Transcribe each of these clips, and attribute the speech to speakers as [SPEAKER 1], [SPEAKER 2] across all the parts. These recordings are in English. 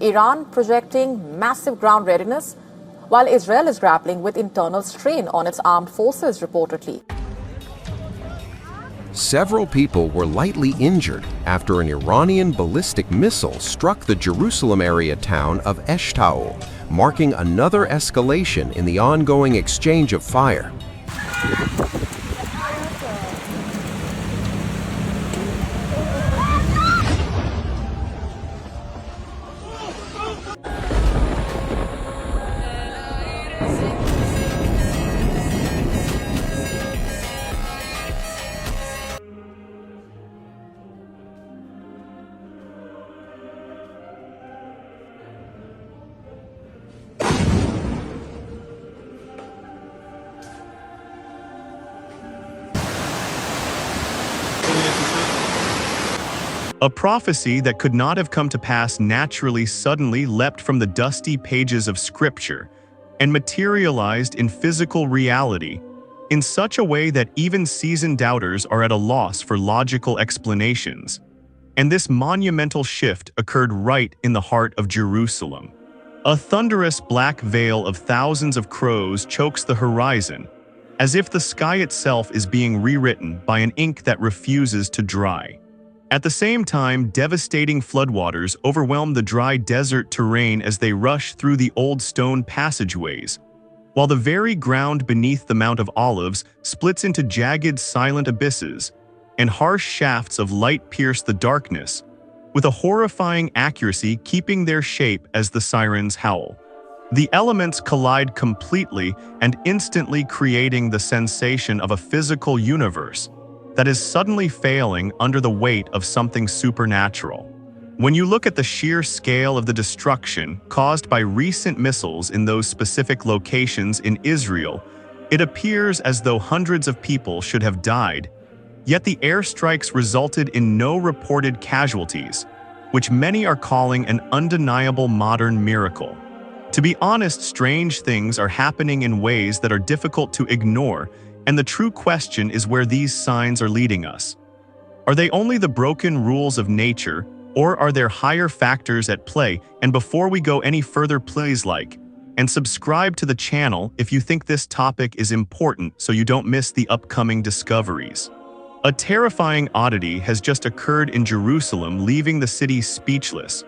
[SPEAKER 1] Iran projecting massive ground readiness, while Israel is grappling with internal strain on its armed forces, reportedly.
[SPEAKER 2] Several people were lightly injured after an Iranian ballistic missile struck the Jerusalem area town of Eshtaol, marking another escalation in the ongoing exchange of fire.
[SPEAKER 3] A prophecy that could not have come to pass naturally suddenly leapt from the dusty pages of Scripture and materialized in physical reality in such a way that even seasoned doubters are at a loss for logical explanations. And this monumental shift occurred right in the heart of Jerusalem. A thunderous black veil of thousands of crows chokes the horizon, as if the sky itself is being rewritten by an ink that refuses to dry. At the same time, devastating floodwaters overwhelm the dry desert terrain as they rush through the old stone passageways, while the very ground beneath the Mount of Olives splits into jagged, silent abysses, and harsh shafts of light pierce the darkness, with a horrifying accuracy keeping their shape as the sirens howl. The elements collide completely and instantly creating the sensation of a physical universe that is suddenly failing under the weight of something supernatural. When you look at the sheer scale of the destruction caused by recent missiles in those specific locations in Israel, it appears as though hundreds of people should have died, yet the airstrikes resulted in no reported casualties, which many are calling an undeniable modern miracle. To be honest, strange things are happening in ways that are difficult to ignore, and the true question is where these signs are leading us. Are they only the broken rules of nature, or are there higher factors at play? And before we go any further, please like and subscribe to the channel if you think this topic is important so you don't miss the upcoming discoveries. A terrifying oddity has just occurred in Jerusalem, leaving the city speechless,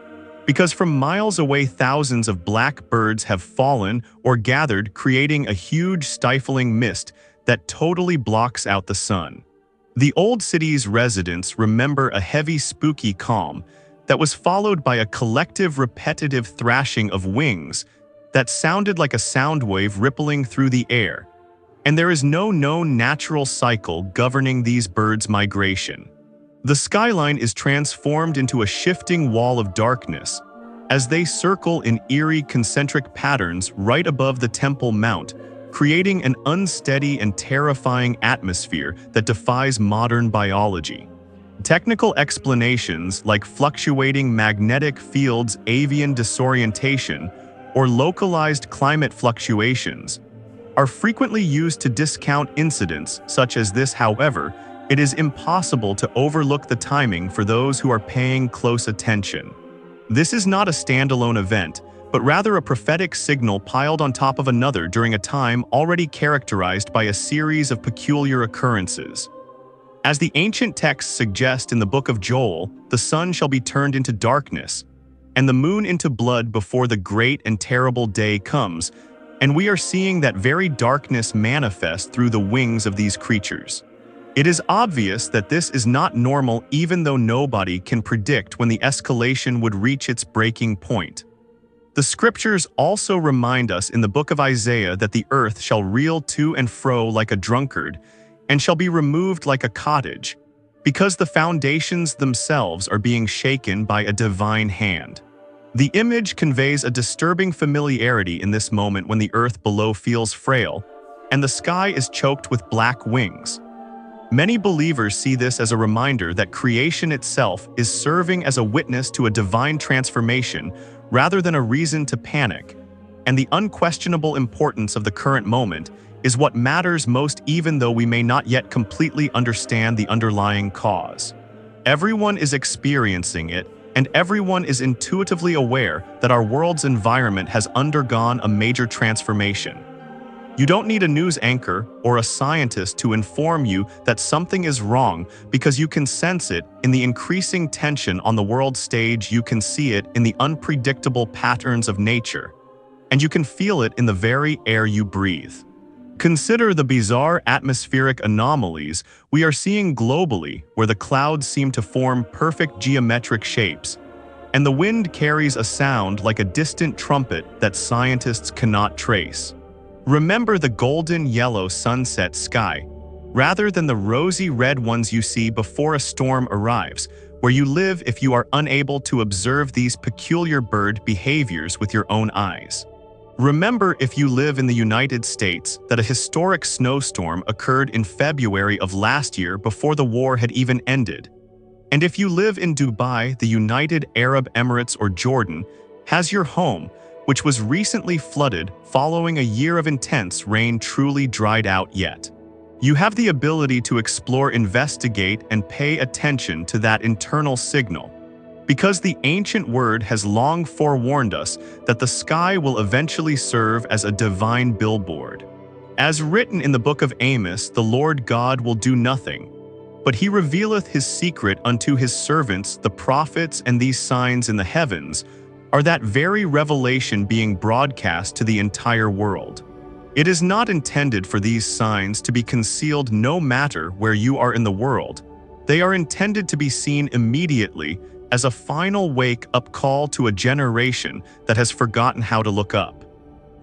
[SPEAKER 3] because from miles away thousands of black birds have fallen or gathered, creating a huge stifling mist that totally blocks out the sun. The old city's residents remember a heavy, spooky calm that was followed by a collective, repetitive thrashing of wings that sounded like a sound wave rippling through the air. And there is no known natural cycle governing these birds' migration. The skyline is transformed into a shifting wall of darkness as they circle in eerie concentric patterns right above the Temple Mount, creating an unsteady and terrifying atmosphere that defies modern biology. Technical explanations like fluctuating magnetic fields, avian disorientation, or localized climate fluctuations are frequently used to discount incidents such as this. However, it is impossible to overlook the timing for those who are paying close attention. This is not a standalone event, but rather a prophetic signal piled on top of another during a time already characterized by a series of peculiar occurrences. As the ancient texts suggest in the book of Joel, the sun shall be turned into darkness, and the moon into blood before the great and terrible day comes, and we are seeing that very darkness manifest through the wings of these creatures. It is obvious that this is not normal, even though nobody can predict when the escalation would reach its breaking point. The scriptures also remind us in the book of Isaiah that the earth shall reel to and fro like a drunkard, and shall be removed like a cottage, because the foundations themselves are being shaken by a divine hand. The image conveys a disturbing familiarity in this moment when the earth below feels frail, and the sky is choked with black wings. Many believers see this as a reminder that creation itself is serving as a witness to a divine transformation rather than a reason to panic, and the unquestionable importance of the current moment is what matters most, even though we may not yet completely understand the underlying cause. Everyone is experiencing it, and everyone is intuitively aware that our world's environment has undergone a major transformation. You don't need a news anchor or a scientist to inform you that something is wrong, because you can sense it in the increasing tension on the world stage. You can see it in the unpredictable patterns of nature, and you can feel it in the very air you breathe. Consider the bizarre atmospheric anomalies we are seeing globally, where the clouds seem to form perfect geometric shapes, and the wind carries a sound like a distant trumpet that scientists cannot trace. Remember the golden yellow sunset sky, rather than the rosy red ones you see before a storm arrives, where you live if you are unable to observe these peculiar bird behaviors with your own eyes. Remember, if you live in the United States, that a historic snowstorm occurred in February of last year before the war had even ended. And if you live in Dubai, the United Arab Emirates, or Jordan, has your home, which was recently flooded following a year of intense rain, truly dried out yet. You have the ability to explore, investigate, and pay attention to that internal signal, because the ancient word has long forewarned us that the sky will eventually serve as a divine billboard. As written in the book of Amos, the Lord God will do nothing, but he revealeth his secret unto his servants the prophets, and these signs in the heavens are that very revelation being broadcast to the entire world. It is not intended for these signs to be concealed no matter where you are in the world. They are intended to be seen immediately as a final wake-up call to a generation that has forgotten how to look up.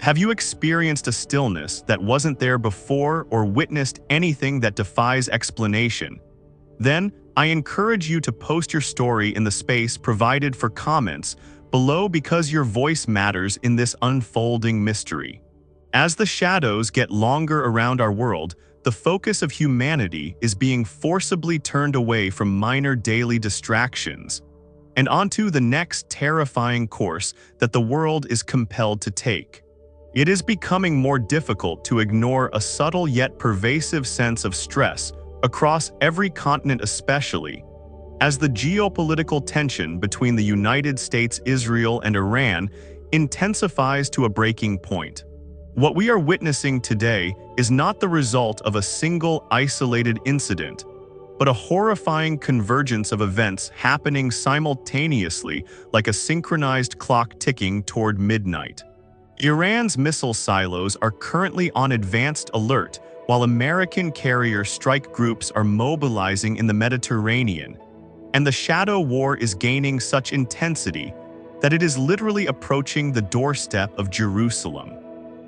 [SPEAKER 3] Have you experienced a stillness that wasn't there before, or witnessed anything that defies explanation? Then, I encourage you to post your story in the space provided for comments below, because your voice matters in this unfolding mystery. As the shadows get longer around our world, the focus of humanity is being forcibly turned away from minor daily distractions and onto the next terrifying course that the world is compelled to take. It is becoming more difficult to ignore a subtle yet pervasive sense of stress across every continent, especially as the geopolitical tension between the United States, Israel, and Iran intensifies to a breaking point. What we are witnessing today is not the result of a single isolated incident, but a horrifying convergence of events happening simultaneously, like a synchronized clock ticking toward midnight. Iran's missile silos are currently on advanced alert, while American carrier strike groups are mobilizing in the Mediterranean. And the shadow war is gaining such intensity that it is literally approaching the doorstep of Jerusalem.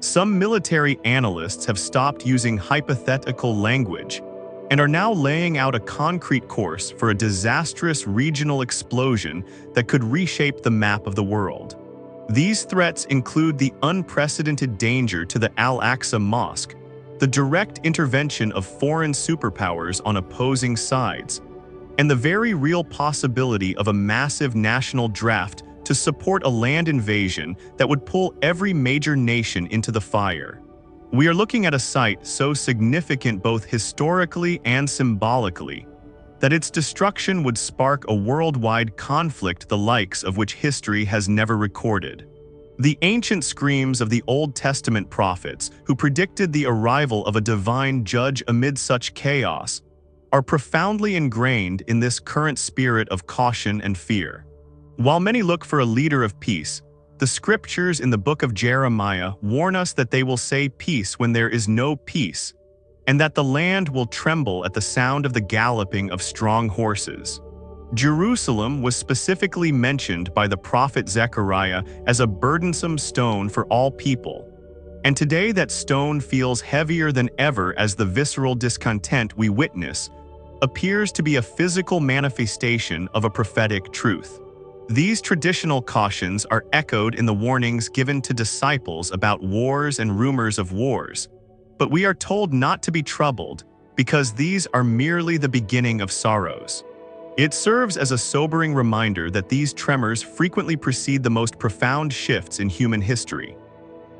[SPEAKER 3] Some military analysts have stopped using hypothetical language and are now laying out a concrete course for a disastrous regional explosion that could reshape the map of the world. These threats include the unprecedented danger to the Al-Aqsa Mosque, the direct intervention of foreign superpowers on opposing sides, and the very real possibility of a massive national draft to support a land invasion that would pull every major nation into the fire. We are looking at a site so significant both historically and symbolically that its destruction would spark a worldwide conflict the likes of which history has never recorded. The ancient screams of the Old Testament prophets, who predicted the arrival of a divine judge amid such chaos, are profoundly ingrained in this current spirit of caution and fear. While many look for a leader of peace, the scriptures in the book of Jeremiah warn us that they will say peace when there is no peace, and that the land will tremble at the sound of the galloping of strong horses. Jerusalem was specifically mentioned by the prophet Zechariah as a burdensome stone for all people, and today that stone feels heavier than ever as the visceral discontent we witness appears to be a physical manifestation of a prophetic truth. These traditional cautions are echoed in the warnings given to disciples about wars and rumors of wars, but we are told not to be troubled because these are merely the beginning of sorrows. It serves as a sobering reminder that these tremors frequently precede the most profound shifts in human history.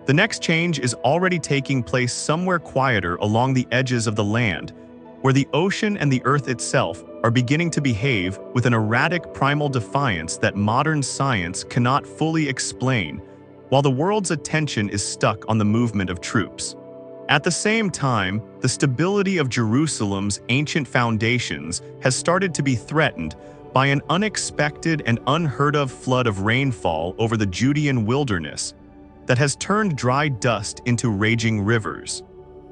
[SPEAKER 3] The next change is already taking place somewhere quieter along the edges of the land, where the ocean and the earth itself are beginning to behave with an erratic primal defiance that modern science cannot fully explain, while the world's attention is stuck on the movement of troops. At the same time, the stability of Jerusalem's ancient foundations has started to be threatened by an unexpected and unheard-of flood of rainfall over the Judean wilderness that has turned dry dust into raging rivers.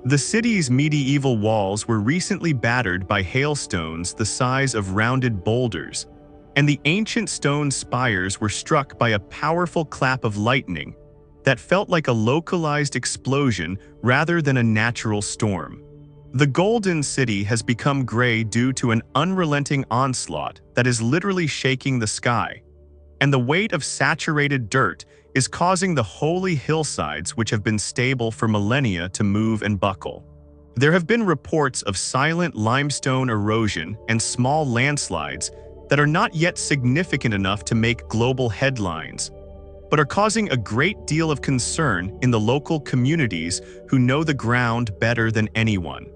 [SPEAKER 3] The city's medieval walls were recently battered by hailstones the size of rounded boulders, and the ancient stone spires were struck by a powerful clap of lightning that felt like a localized explosion rather than a natural storm. The Golden City has become gray due to an unrelenting onslaught that is literally shaking the sky, and the weight of saturated dirt is causing the holy hillsides, which have been stable for millennia, to move and buckle. There have been reports of silent limestone erosion and small landslides that are not yet significant enough to make global headlines, but are causing a great deal of concern in the local communities who know the ground better than anyone.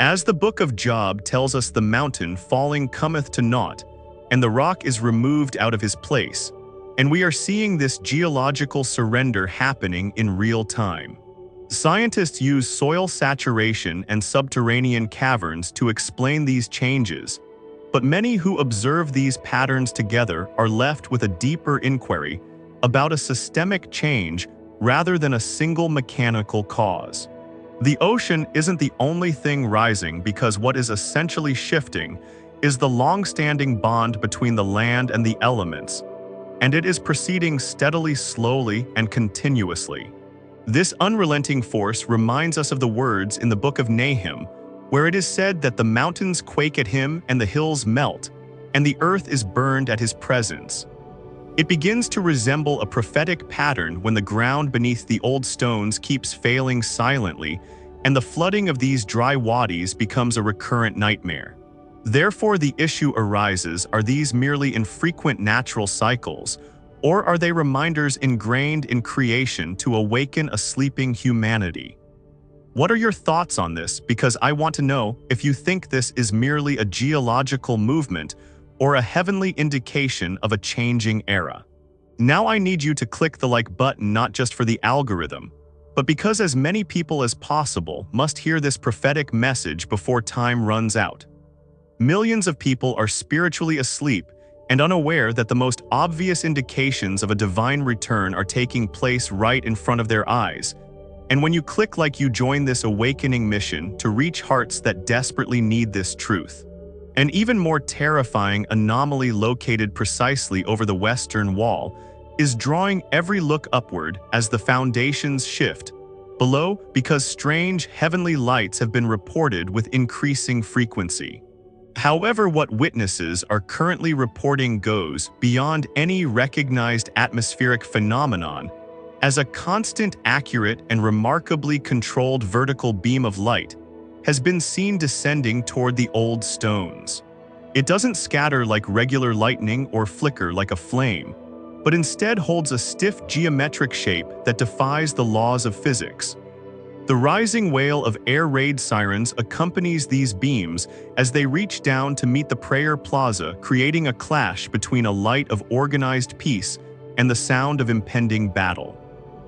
[SPEAKER 3] As the book of Job tells us, the mountain falling cometh to naught, and the rock is removed out of his place, and we are seeing this geological surrender happening in real time. Scientists use soil saturation and subterranean caverns to explain these changes, but many who observe these patterns together are left with a deeper inquiry about a systemic change rather than a single mechanical cause. The ocean isn't the only thing rising, because what is essentially shifting is the long-standing bond between the land and the elements, and it is proceeding steadily, slowly, and continuously. This unrelenting force reminds us of the words in the book of Nahum, where it is said that the mountains quake at him and the hills melt, and the earth is burned at his presence. It begins to resemble a prophetic pattern when the ground beneath the old stones keeps failing silently, and the flooding of these dry wadis becomes a recurrent nightmare. Therefore, the issue arises: are these merely infrequent natural cycles, or are they reminders ingrained in creation to awaken a sleeping humanity? What are your thoughts on this? Because I want to know if you think this is merely a geological movement or a heavenly indication of a changing era. Now I need you to click the like button, not just for the algorithm, but because as many people as possible must hear this prophetic message before time runs out. Millions of people are spiritually asleep and unaware that the most obvious indications of a divine return are taking place right in front of their eyes. And when you click like, you join this awakening mission to reach hearts that desperately need this truth. An even more terrifying anomaly located precisely over the western wall is drawing every look upward as the foundations shift below, because strange heavenly lights have been reported with increasing frequency. However, what witnesses are currently reporting goes beyond any recognized atmospheric phenomenon, as a constant, accurate, and remarkably controlled vertical beam of light has been seen descending toward the old stones. It doesn't scatter like regular lightning or flicker like a flame, but instead holds a stiff geometric shape that defies the laws of physics. The rising wail of air raid sirens accompanies these beams as they reach down to meet the prayer plaza, creating a clash between a light of organized peace and the sound of impending battle.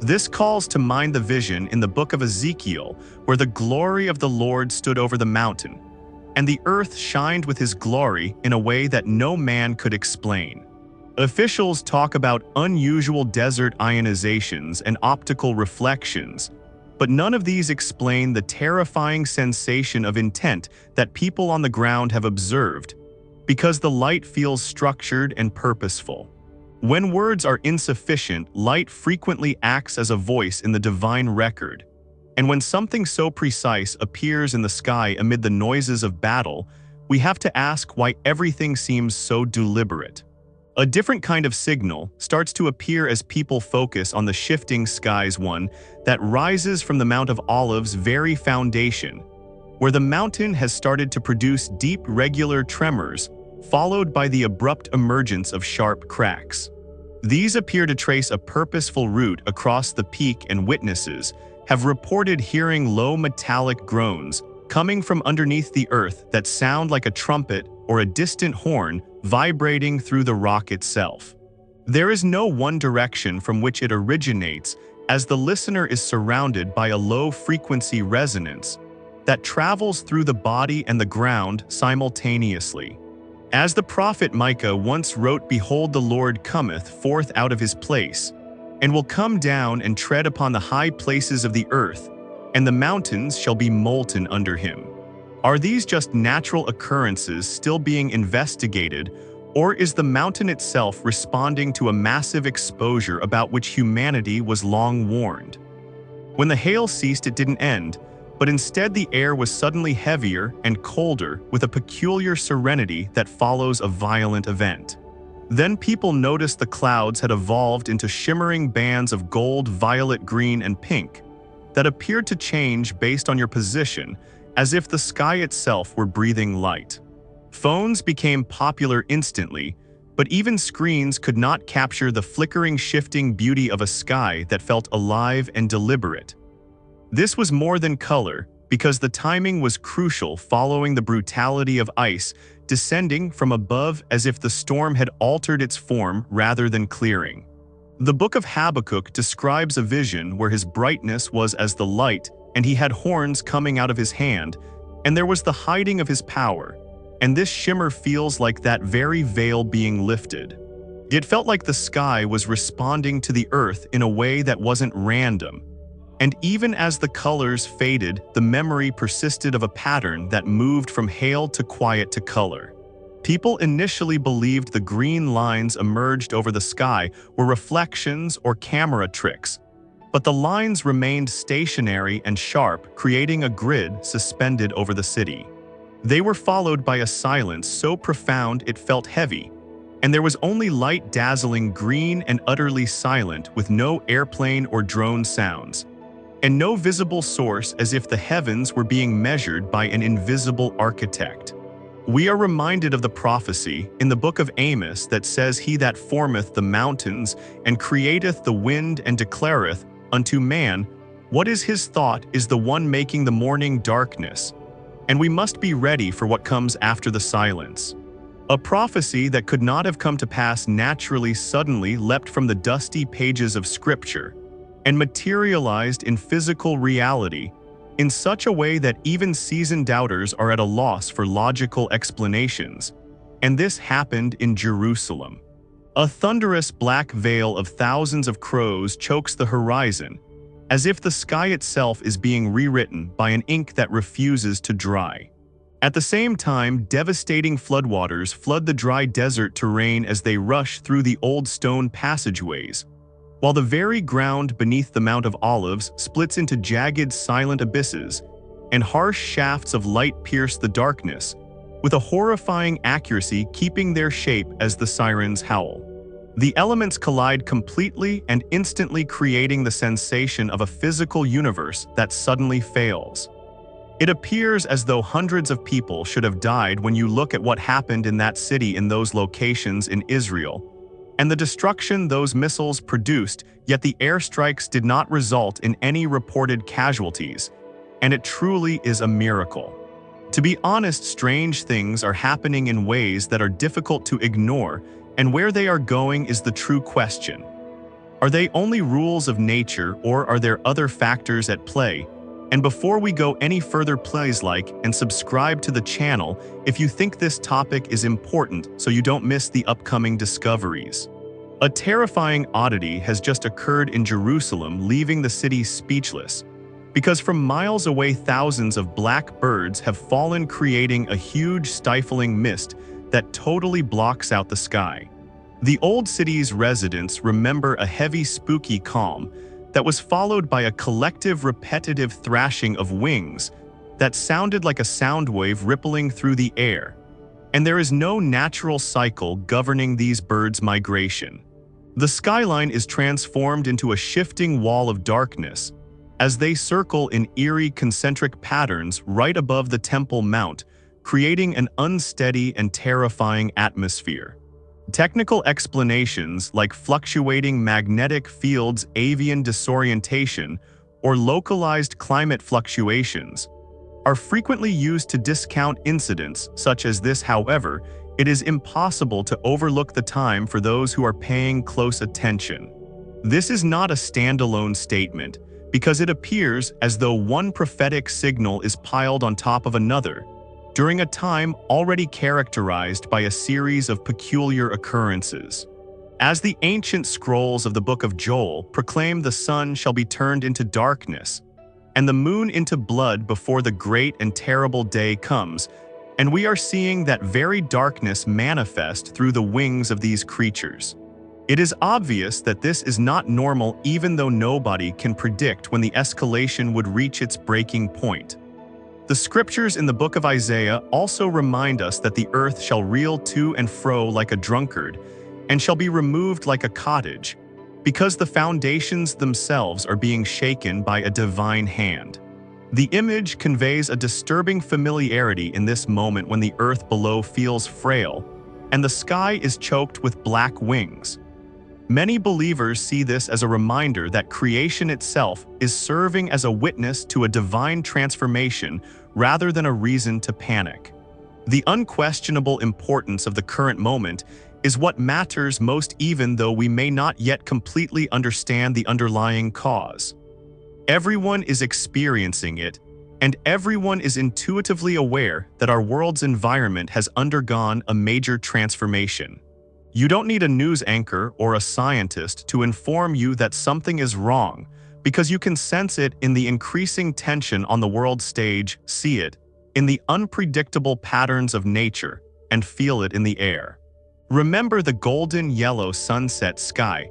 [SPEAKER 3] This calls to mind the vision in the book of Ezekiel, where the glory of the Lord stood over the mountain, and the earth shined with his glory in a way that no man could explain. Officials talk about unusual desert ionizations and optical reflections, but none of these explain the terrifying sensation of intent that people on the ground have observed, because the light feels structured and purposeful. When words are insufficient, light frequently acts as a voice in the divine record. And when something so precise appears in the sky amid the noises of battle, we have to ask why everything seems so deliberate. A different kind of signal starts to appear as people focus on the shifting skies, one that rises from the Mount of Olives' very foundation, where the mountain has started to produce deep, regular tremors, followed by the abrupt emergence of sharp cracks. These appear to trace a purposeful route across the peak, and witnesses have reported hearing low metallic groans, coming from underneath the earth that sound like a trumpet or a distant horn vibrating through the rock itself. There is no one direction from which it originates, as the listener is surrounded by a low-frequency resonance that travels through the body and the ground simultaneously. As the prophet Micah once wrote, "Behold, the Lord cometh forth out of his place, and will come down and tread upon the high places of the earth, and the mountains shall be molten under him." Are these just natural occurrences still being investigated, or is the mountain itself responding to a massive exposure about which humanity was long warned? When the hail ceased, it didn't end, but instead the air was suddenly heavier and colder with a peculiar serenity that follows a violent event. Then people noticed the clouds had evolved into shimmering bands of gold, violet, green, and pink that appeared to change based on your position, as if the sky itself were breathing light. Phones became popular instantly, but even screens could not capture the flickering, shifting beauty of a sky that felt alive and deliberate. This was more than color, because the timing was crucial, following the brutality of ice descending from above as if the storm had altered its form rather than clearing. The book of Habakkuk describes a vision where his brightness was as the light, and he had horns coming out of his hand, and there was the hiding of his power. And this shimmer feels like that very veil being lifted. It felt like the sky was responding to the earth in a way that wasn't random. And even as the colors faded, the memory persisted of a pattern that moved from hail to quiet to color. People initially believed the green lines emerged over the sky were reflections or camera tricks, but the lines remained stationary and sharp, creating a grid suspended over the city. They were followed by a silence so profound it felt heavy, and there was only light, dazzling green and utterly silent, with no airplane or drone sounds, and no visible source, as if the heavens were being measured by an invisible architect. We are reminded of the prophecy in the book of Amos that says, "He that formeth the mountains and createth the wind and declareth unto man what is his thought is the one making the morning darkness." And we must be ready for what comes after the silence. A prophecy that could not have come to pass naturally suddenly leapt from the dusty pages of Scripture and materialized in physical reality in such a way that even seasoned doubters are at a loss for logical explanations. And this happened in Jerusalem. A thunderous black veil of thousands of crows chokes the horizon, as if the sky itself is being rewritten by an ink that refuses to dry. At the same time, devastating floodwaters flood the dry desert terrain as they rush through the old stone passageways, while the very ground beneath the Mount of Olives splits into jagged, silent abysses, and harsh shafts of light pierce the darkness, with a horrifying accuracy keeping their shape as the sirens howl. The elements collide completely and instantly, creating the sensation of a physical universe that suddenly fails. It appears as though hundreds of people should have died when you look at what happened in that city, in those locations in Israel, and the destruction those missiles produced, yet the airstrikes did not result in any reported casualties, and it truly is a miracle. To be honest, strange things are happening in ways that are difficult to ignore, and where they are going is the true question. Are they only rules of nature, or are there other factors at play? And before we go any further, please like and subscribe to the channel if you think this topic is important so you don't miss the upcoming discoveries. A terrifying oddity has just occurred in Jerusalem, leaving the city speechless, because from miles away thousands of black birds have fallen, creating a huge stifling mist that totally blocks out the sky. The old city's residents remember a heavy, spooky calm that was followed by a collective, repetitive thrashing of wings that sounded like a sound wave rippling through the air. And there is no natural cycle governing these birds' migration. The skyline is transformed into a shifting wall of darkness as they circle in eerie, concentric patterns right above the Temple Mount, creating an unsteady and terrifying atmosphere. Technical explanations like fluctuating magnetic fields, avian disorientation, or localized climate fluctuations are frequently used to discount incidents such as this. However, it is impossible to overlook the time for those who are paying close attention. This is not a standalone statement, because it appears as though one prophetic signal is piled on top of another, during a time already characterized by a series of peculiar occurrences. As the ancient scrolls of the book of Joel proclaim, the sun shall be turned into darkness, and the moon into blood before the great and terrible day comes, and we are seeing that very darkness manifest through the wings of these creatures. It is obvious that this is not normal, even though nobody can predict when the escalation would reach its breaking point. The scriptures in the book of Isaiah also remind us that the earth shall reel to and fro like a drunkard, and shall be removed like a cottage, because the foundations themselves are being shaken by a divine hand. The image conveys a disturbing familiarity in this moment when the earth below feels frail, and the sky is choked with black wings. Many believers see this as a reminder that creation itself is serving as a witness to a divine transformation rather than a reason to panic. The unquestionable importance of the current moment is what matters most, even though we may not yet completely understand the underlying cause. Everyone is experiencing it, and everyone is intuitively aware that our world's environment has undergone a major transformation. You don't need a news anchor or a scientist to inform you that something is wrong, because you can sense it in the increasing tension on the world stage, see it in the unpredictable patterns of nature, and feel it in the air. Remember the golden yellow sunset sky,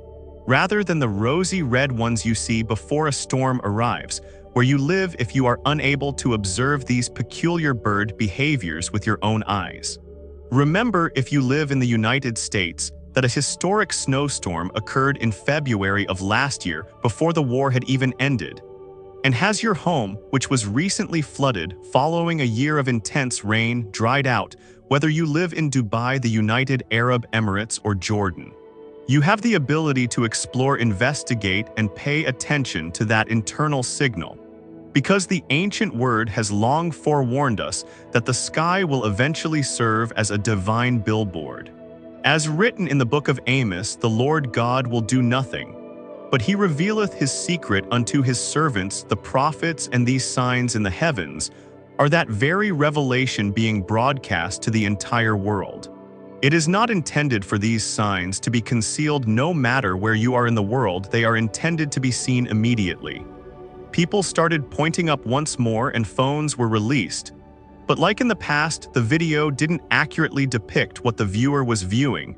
[SPEAKER 3] rather than the rosy red ones you see before a storm arrives, where you live if you are unable to observe these peculiar bird behaviors with your own eyes. Remember, if you live in the United States, that a historic snowstorm occurred in February of last year before the war had even ended, and has your home, which was recently flooded following a year of intense rain, dried out, whether you live in Dubai, the United Arab Emirates, or Jordan. You have the ability to explore, investigate, and pay attention to that internal signal, because the ancient word has long forewarned us that the sky will eventually serve as a divine billboard. As written in the book of Amos, the Lord God will do nothing, but he revealeth his secret unto his servants the prophets, and these signs in the heavens are that very revelation being broadcast to the entire world. It is not intended for these signs to be concealed. No matter where you are in the world, they are intended to be seen immediately. People started pointing up once more, and phones were released. But like in the past, the video didn't accurately depict what the viewer was viewing,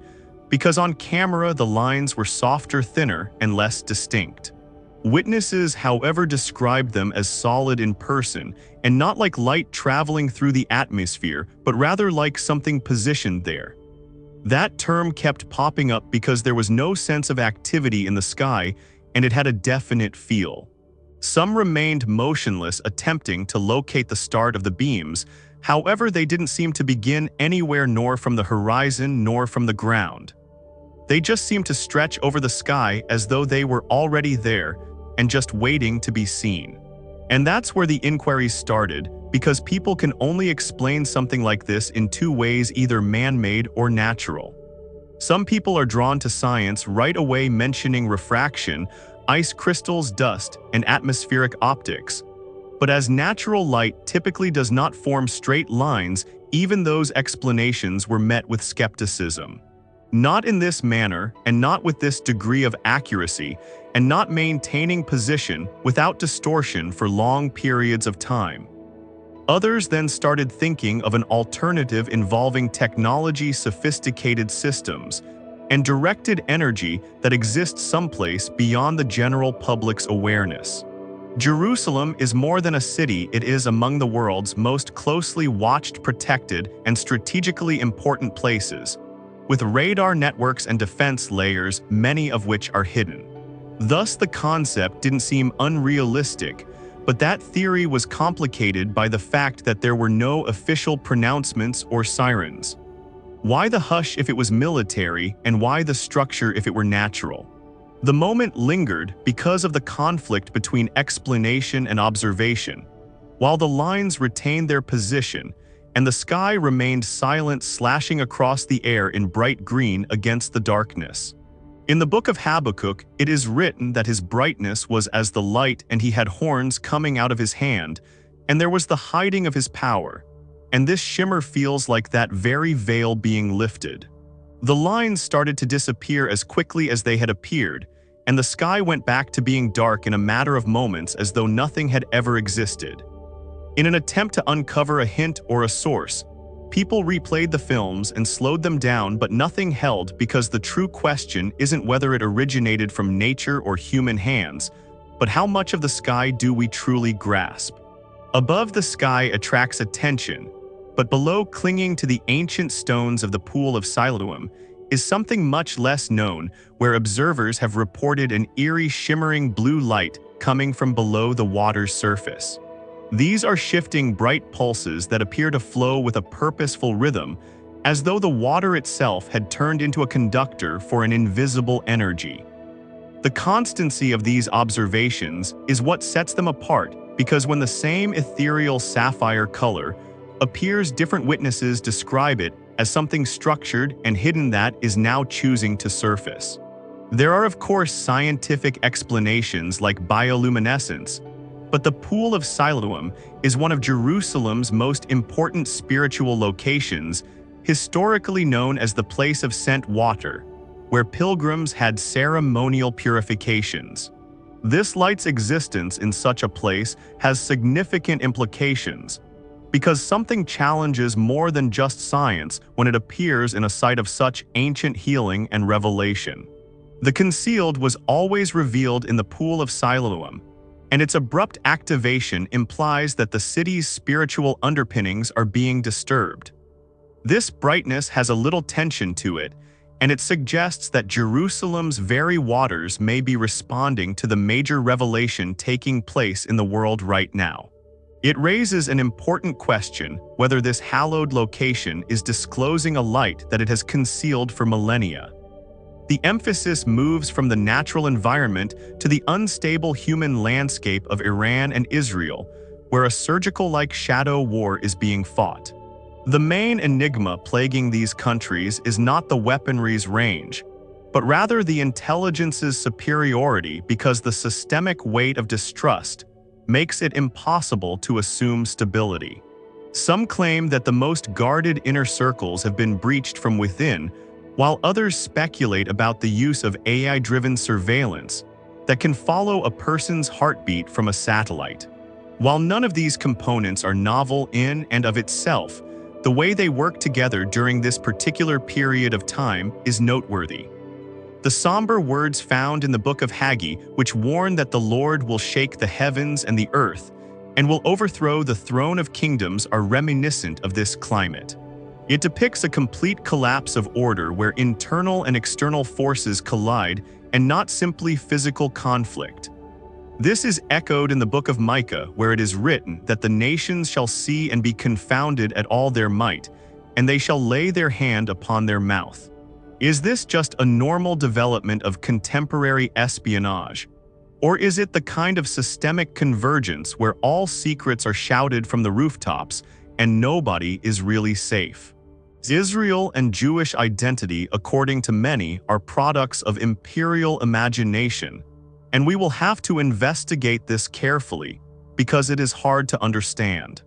[SPEAKER 3] because on camera the lines were softer, thinner, and less distinct. Witnesses, however, described them as solid in person, and not like light traveling through the atmosphere, but rather like something positioned there. That term kept popping up because there was no sense of activity in the sky, and it had a definite feel. Some remained motionless, attempting to locate the start of the beams. However, they didn't seem to begin anywhere, nor from the horizon nor from the ground. They just seemed to stretch over the sky as though they were already there and just waiting to be seen. And that's where the inquiries started, because people can only explain something like this in two ways, either man-made or natural. Some people are drawn to science right away, mentioning refraction, ice crystals, dust, and atmospheric optics. But as natural light typically does not form straight lines, even those explanations were met with skepticism. Not in this manner, and not with this degree of accuracy, and not maintaining position without distortion for long periods of time. Others then started thinking of an alternative involving technology, sophisticated systems, and directed energy that exists someplace beyond the general public's awareness. Jerusalem is more than a city, it is among the world's most closely watched, protected, and strategically important places, with radar networks and defense layers, many of which are hidden. Thus, the concept didn't seem unrealistic, but that theory was complicated by the fact that there were no official pronouncements or sirens. Why the hush if it was military, and why the structure if it were natural? The moment lingered because of the conflict between explanation and observation. while the lines retained their position and the sky remained silent, slashing across the air in bright green against the darkness. In the book of Habakkuk, it is written that his brightness was as the light, and he had horns coming out of his hand, and there was the hiding of his power. And this shimmer feels like that very veil being lifted. The lines started to disappear as quickly as they had appeared, and the sky went back to being dark in a matter of moments, as though nothing had ever existed. In an attempt to uncover a hint or a source, people replayed the films and slowed them down, but nothing held, because the true question isn't whether it originated from nature or human hands, but how much of the sky do we truly grasp? Above the sky attracts attention, but below, clinging to the ancient stones of the Pool of Siloam, is something much less known, where observers have reported an eerie shimmering blue light coming from below the water's surface. These are shifting bright pulses that appear to flow with a purposeful rhythm, as though the water itself had turned into a conductor for an invisible energy. The constancy of these observations is what sets them apart, because when the same ethereal sapphire color appears, different witnesses describe it as something structured and hidden that is now choosing to surface. There are, of course, scientific explanations like bioluminescence, but the Pool of Siloam is one of Jerusalem's most important spiritual locations, historically known as the place of sent water, where pilgrims had ceremonial purifications. This light's existence in such a place has significant implications, because something challenges more than just science when it appears in a site of such ancient healing and revelation. The concealed was always revealed in the Pool of Siloam, and its abrupt activation implies that the city's spiritual underpinnings are being disturbed. This brightness has a little tension to it, and it suggests that Jerusalem's very waters may be responding to the major revelation taking place in the world right now. It raises an important question whether this hallowed location is disclosing a light that it has concealed for millennia. The emphasis moves from the natural environment to the unstable human landscape of Iran and Israel, where a surgical-like shadow war is being fought. The main enigma plaguing these countries is not the weaponry's range, but rather the intelligence's superiority, because the systemic weight of distrust makes it impossible to assume stability. Some claim that the most guarded inner circles have been breached from within, while others speculate about the use of AI-driven surveillance that can follow a person's heartbeat from a satellite. While none of these components are novel in and of itself, the way they work together during this particular period of time is noteworthy. The somber words found in the book of Haggai, which warn that the Lord will shake the heavens and the earth and will overthrow the throne of kingdoms, are reminiscent of this climate. It depicts a complete collapse of order where internal and external forces collide, and not simply physical conflict. This is echoed in the book of Micah, where it is written that the nations shall see and be confounded at all their might, and they shall lay their hand upon their mouth. Is this just a normal development of contemporary espionage? Or is it the kind of systemic convergence where all secrets are shouted from the rooftops and nobody is really safe? Israel and Jewish identity, according to many, are products of imperial imagination, and we will have to investigate this carefully because it is hard to understand.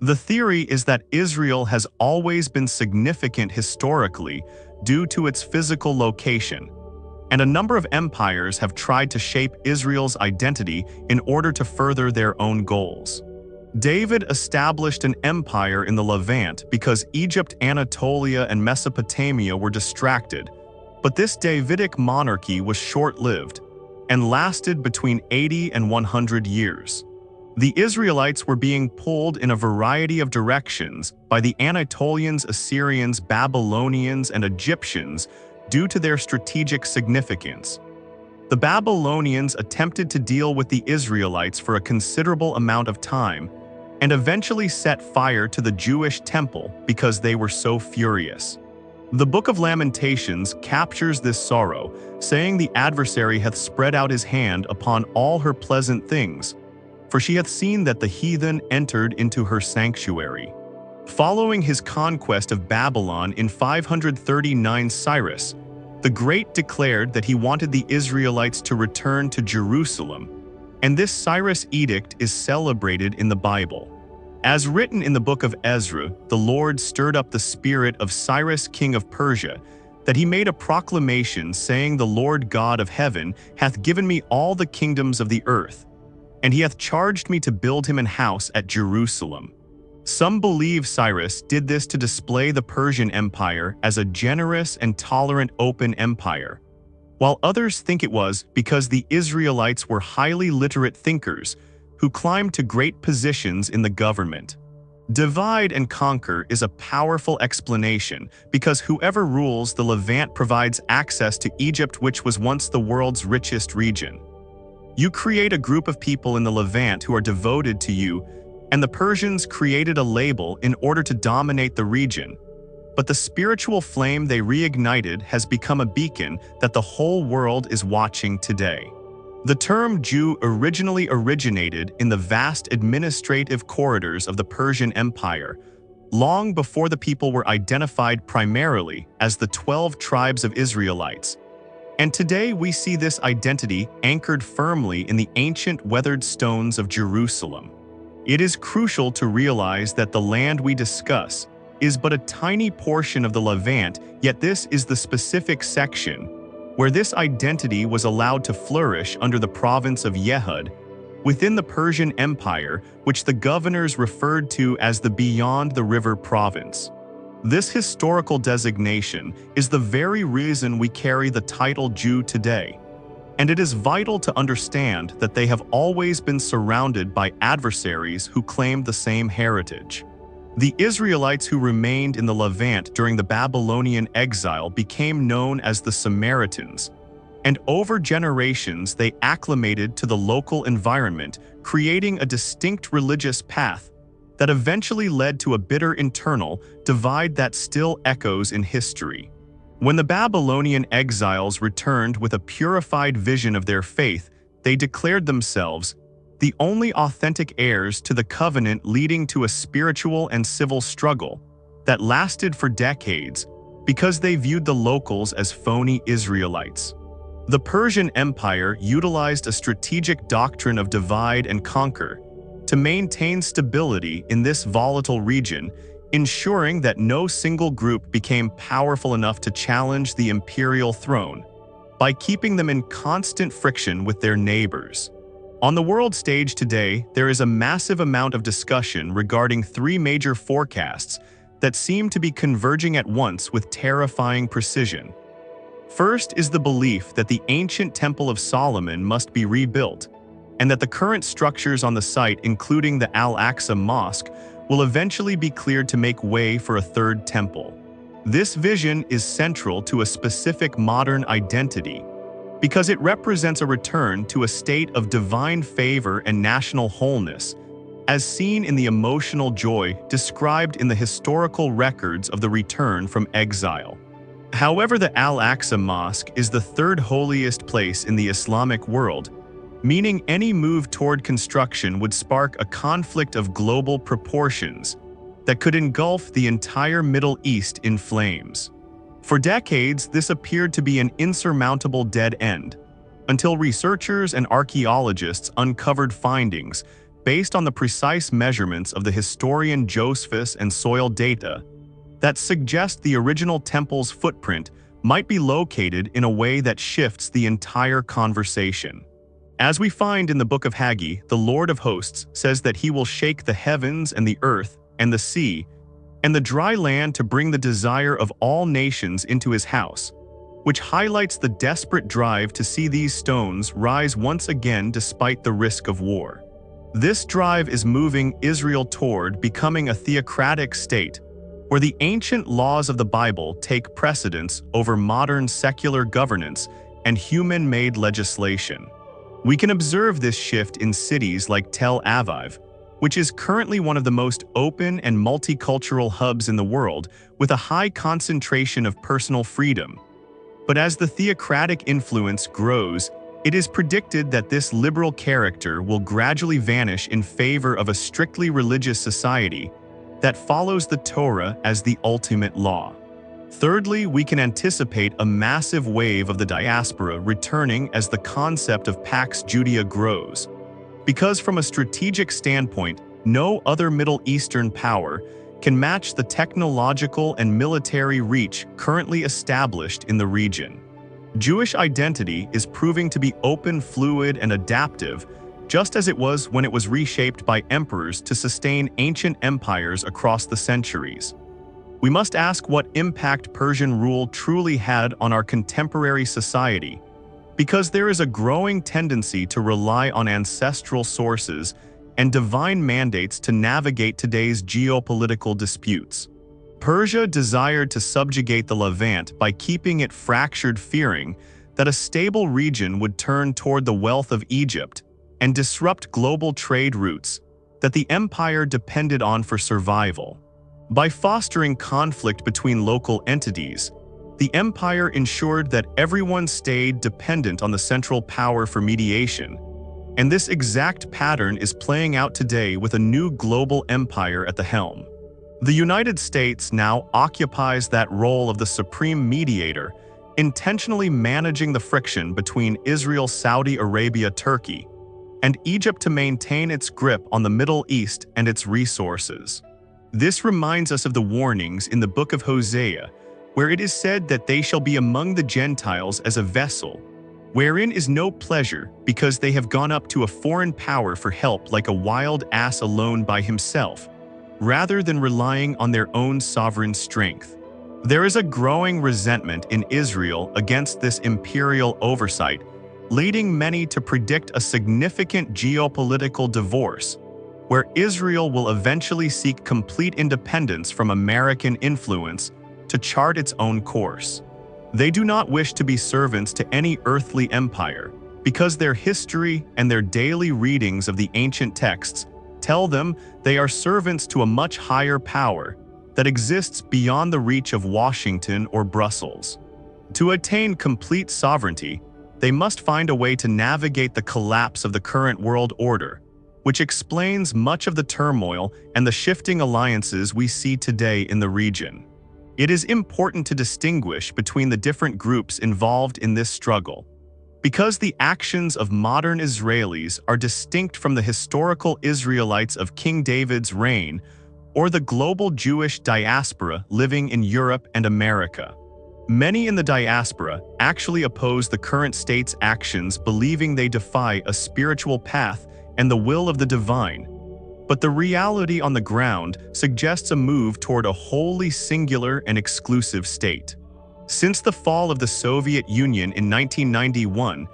[SPEAKER 3] The theory is that Israel has always been significant historically due to its physical location, and a number of empires have tried to shape Israel's identity in order to further their own goals. David established an empire in the Levant because Egypt, Anatolia, and Mesopotamia were distracted, but this Davidic monarchy was short-lived and lasted between 80 and 100 years. The Israelites were being pulled in a variety of directions by the Anatolians, Assyrians, Babylonians, and Egyptians due to their strategic significance. The Babylonians attempted to deal with the Israelites for a considerable amount of time and eventually set fire to the Jewish temple because they were so furious. The Book of Lamentations captures this sorrow, saying the adversary hath spread out his hand upon all her pleasant things, for she hath seen that the heathen entered into her sanctuary. Following his conquest of Babylon in 539, Cyrus the Great declared that he wanted the Israelites to return to Jerusalem, and this Cyrus edict is celebrated in the Bible. As written in the book of Ezra, the Lord stirred up the spirit of Cyrus king of Persia, that he made a proclamation saying, The Lord God of heaven hath given me all the kingdoms of the earth, and he hath charged me to build him an house at Jerusalem. Some believe Cyrus did this to display the Persian Empire as a generous and tolerant open empire, while others think it was because the Israelites were highly literate thinkers who climbed to great positions in the government. Divide and conquer is a powerful explanation because whoever rules the Levant provides access to Egypt, which was once the world's richest region. You create a group of people in the Levant who are devoted to you, and the Persians created a label in order to dominate the region. But the spiritual flame they reignited has become a beacon that the whole world is watching today. The term Jew originally originated in the vast administrative corridors of the Persian Empire, long before the people were identified primarily as the 12 tribes of Israelites. And today we see this identity anchored firmly in the ancient weathered stones of Jerusalem. It is crucial to realize that the land we discuss is but a tiny portion of the Levant, yet this is the specific section where this identity was allowed to flourish under the province of Yehud, within the Persian Empire, which the governors referred to as the Beyond the River province. This historical designation is the very reason we carry the title Jew today. And it is vital to understand that they have always been surrounded by adversaries who claimed the same heritage. The Israelites who remained in the Levant during the Babylonian exile became known as the Samaritans, and over generations they acclimated to the local environment, creating a distinct religious path that eventually led to a bitter internal divide that still echoes in history. When the Babylonian exiles returned with a purified vision of their faith, they declared themselves the only authentic heirs to the covenant, leading to a spiritual and civil struggle that lasted for decades because they viewed the locals as phony Israelites. The Persian Empire utilized a strategic doctrine of divide and conquer to maintain stability in this volatile region, ensuring that no single group became powerful enough to challenge the imperial throne by keeping them in constant friction with their neighbors. On the world stage today, there is a massive amount of discussion regarding three major forecasts that seem to be converging at once with terrifying precision. First is the belief that the ancient Temple of Solomon must be rebuilt, and that the current structures on the site, including the Al-Aqsa Mosque, will eventually be cleared to make way for a third temple. This vision is central to a specific modern identity because it represents a return to a state of divine favor and national wholeness, as seen in the emotional joy described in the historical records of the return from exile. However, the Al-Aqsa Mosque is the third holiest place in the Islamic world, meaning any move toward construction would spark a conflict of global proportions that could engulf the entire Middle East in flames. For decades, this appeared to be an insurmountable dead end, until researchers and archaeologists uncovered findings based on the precise measurements of the historian Josephus and soil data that suggest the original temple's footprint might be located in a way that shifts the entire conversation. As we find in the book of Haggai, the Lord of hosts says that he will shake the heavens and the earth and the sea and the dry land to bring the desire of all nations into his house, which highlights the desperate drive to see these stones rise once again despite the risk of war. This drive is moving Israel toward becoming a theocratic state, where the ancient laws of the Bible take precedence over modern secular governance and human-made legislation. We can observe this shift in cities like Tel Aviv, which is currently one of the most open and multicultural hubs in the world, with a high concentration of personal freedom. But as the theocratic influence grows, It is predicted that this liberal character will gradually vanish in favor of a strictly religious society that follows the Torah as the ultimate law. Thirdly, we can anticipate a massive wave of the diaspora returning as the concept of Pax Judaea grows. Because from a strategic standpoint, no other Middle Eastern power can match the technological and military reach currently established in the region. Jewish identity is proving to be open, fluid, and adaptive, just as it was when it was reshaped by emperors to sustain ancient empires across the centuries. We must ask what impact Persian rule truly had on our contemporary society, because there is a growing tendency to rely on ancestral sources and divine mandates to navigate today's geopolitical disputes. Persia desired to subjugate the Levant by keeping it fractured, fearing that a stable region would turn toward the wealth of Egypt and disrupt global trade routes that the empire depended on for survival. By fostering conflict between local entities, the empire ensured that everyone stayed dependent on the central power for mediation, and this exact pattern is playing out today with a new global empire at the helm. The United States now occupies that role of the supreme mediator, intentionally managing the friction between Israel, Saudi Arabia, Turkey, and Egypt to maintain its grip on the Middle East and its resources. This reminds us of the warnings in the book of Hosea, where it is said that they shall be among the Gentiles as a vessel, wherein is no pleasure, because they have gone up to a foreign power for help like a wild ass alone by himself, rather than relying on their own sovereign strength. There is a growing resentment in Israel against this imperial oversight, leading many to predict a significant geopolitical divorce, where Israel will eventually seek complete independence from American influence to chart its own course. They do not wish to be servants to any earthly empire, because their history and their daily readings of the ancient texts tell them they are servants to a much higher power that exists beyond the reach of Washington or Brussels. To attain complete sovereignty, they must find a way to navigate the collapse of the current world order, which explains much of the turmoil and the shifting alliances we see today in the region. It is important to distinguish between the different groups involved in this struggle, because the actions of modern Israelis are distinct from the historical Israelites of King David's reign or the global Jewish diaspora living in Europe and America. Many in the diaspora actually oppose the current state's actions, believing they defy a spiritual path and the will of the divine. But the reality on the ground suggests a move toward a wholly singular and exclusive state. Since the fall of the Soviet Union in 1991,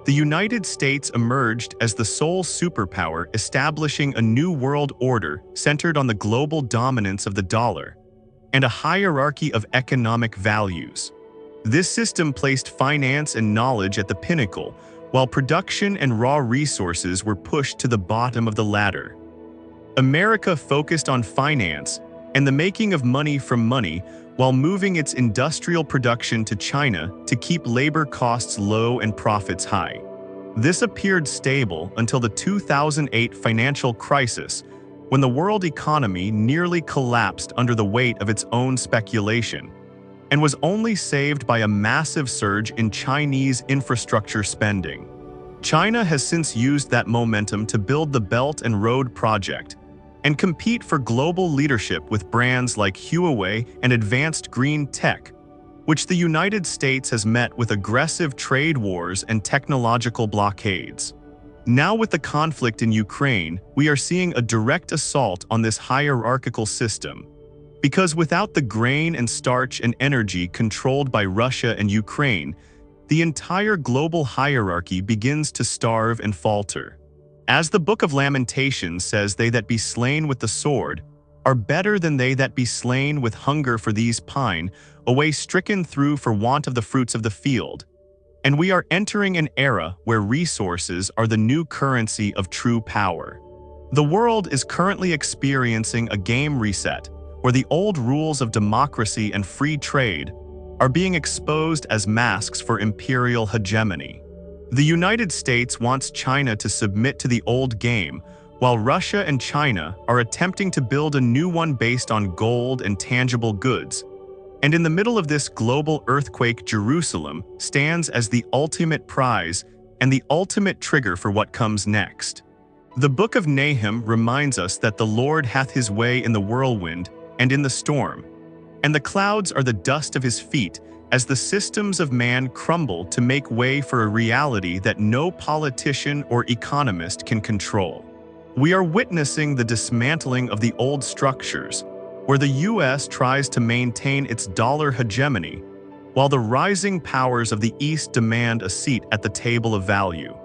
[SPEAKER 3] the United States emerged as the sole superpower, establishing a new world order centered on the global dominance of the dollar and a hierarchy of economic values. This system placed finance and knowledge at the pinnacle, while production and raw resources were pushed to the bottom of the ladder. America focused on finance and the making of money from money, while moving its industrial production to China to keep labor costs low and profits high. This appeared stable until the 2008 financial crisis, when the world economy nearly collapsed under the weight of its own speculation, and was only saved by a massive surge in Chinese infrastructure spending. China has since used that momentum to build the Belt and Road Project and compete for global leadership with brands like Huawei and advanced green tech, which the United States has met with aggressive trade wars and technological blockades. Now, with the conflict in Ukraine, we are seeing a direct assault on this hierarchical system, because without the grain and starch and energy controlled by Russia and Ukraine, the entire global hierarchy begins to starve and falter. As the Book of Lamentations says, they that be slain with the sword are better than they that be slain with hunger, for these pine away stricken through for want of the fruits of the field. And we are entering an era where resources are the new currency of true power. The world is currently experiencing a game reset, where the old rules of democracy and free trade are being exposed as masks for imperial hegemony. The United States wants China to submit to the old game, while Russia and China are attempting to build a new one based on gold and tangible goods. And in the middle of this global earthquake, Jerusalem stands as the ultimate prize and the ultimate trigger for what comes next. The book of Nahum reminds us that the Lord hath his way in the whirlwind and in the storm, and the clouds are the dust of his feet, as the systems of man crumble to make way for a reality that no politician or economist can control. We are witnessing the dismantling of the old structures, where the U.S. tries to maintain its dollar hegemony, while the rising powers of the East demand a seat at the table of value.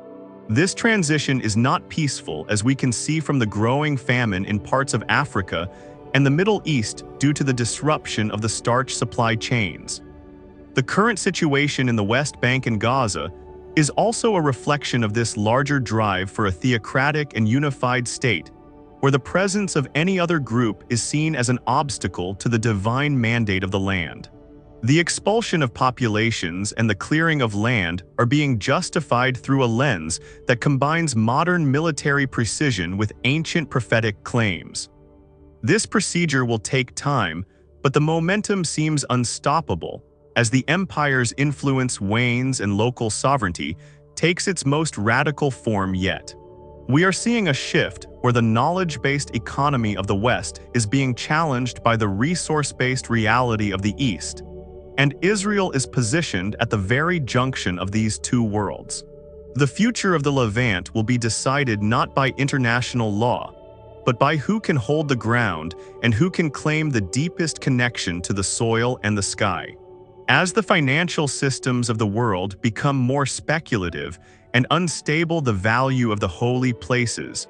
[SPEAKER 3] This transition is not peaceful, as we can see from the growing famine in parts of Africa and the Middle East due to the disruption of the starch supply chains. The current situation in the West Bank and Gaza is also a reflection of this larger drive for a theocratic and unified state, where the presence of any other group is seen as an obstacle to the divine mandate of the land. The expulsion of populations and the clearing of land are being justified through a lens that combines modern military precision with ancient prophetic claims. This procedure will take time, but the momentum seems unstoppable as the empire's influence wanes and local sovereignty takes its most radical form yet. We are seeing a shift where the knowledge-based economy of the West is being challenged by the resource-based reality of the East, and Israel is positioned at the very junction of these two worlds. The future of the Levant will be decided not by international law, but by who can hold the ground and who can claim the deepest connection to the soil and the sky. As the financial systems of the world become more speculative and unstable, the value of the holy places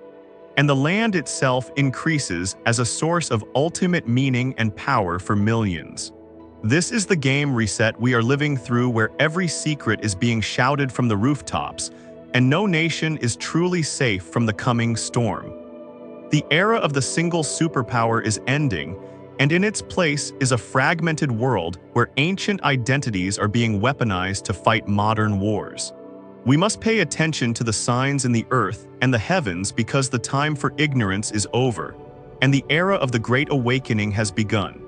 [SPEAKER 3] and the land itself increases as a source of ultimate meaning and power for millions. This is the game reset we are living through, where every secret is being shouted from the rooftops, and no nation is truly safe from the coming storm. The era of the single superpower is ending, and in its place is a fragmented world where ancient identities are being weaponized to fight modern wars. We must pay attention to the signs in the earth and the heavens, because the time for ignorance is over, and the era of the Great Awakening has begun.